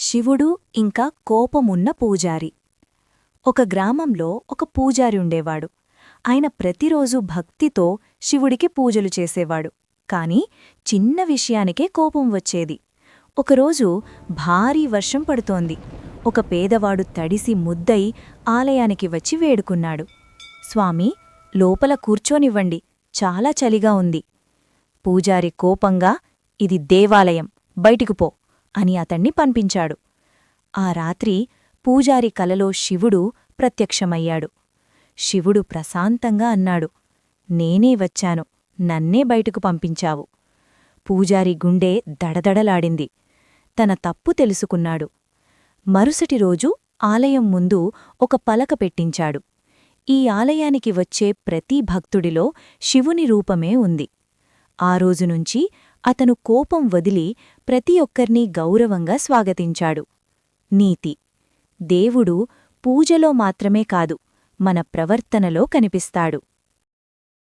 శివుడు ఇంకా కోపమున్న పూజారి. ఒక గ్రామంలో ఒక పూజారి ఉండేవాడు. ఆయన ప్రతిరోజూ భక్తితో శివుడికి పూజలు చేసేవాడు. కాని చిన్న విషయానికే కోపం వచ్చేది. ఒకరోజు భారీ వర్షం పడుతోంది. ఒక పేదవాడు తడిసి ముద్దై ఆలయానికి వచ్చి వేడుకున్నాడు. స్వామీ, లోపల కూర్చోనివ్వండి, చాలా చలిగా ఉంది. పూజారి కోపంగా, ఇది దేవాలయం, బయటికి పో అని అతణ్ణి పంపించాడు. ఆ రాత్రి పూజారి కలలో శివుడు ప్రత్యక్షమయ్యాడు. శివుడు ప్రశాంతంగా అన్నాడు, నేనే వచ్చాను, నన్నే బయటకు పంపించావు. పూజారి గుండె దడదడలాడింది. తన తప్పు తెలుసుకున్నాడు. మరుసటి రోజు ఆలయం ముందు ఒక పలక పెట్టించాడు. ఈ ఆలయానికి వచ్చే ప్రతి భక్తుడిలో శివుని రూపమే ఉంది. ఆ రోజునుంచి అతను కోపం వదిలి ప్రతి ఒక్కర్నీ గౌరవంగా స్వాగతించాడు. నీతి: దేవుడు పూజలో మాత్రమే కాదు, మన ప్రవర్తనలో కనిపిస్తాడు.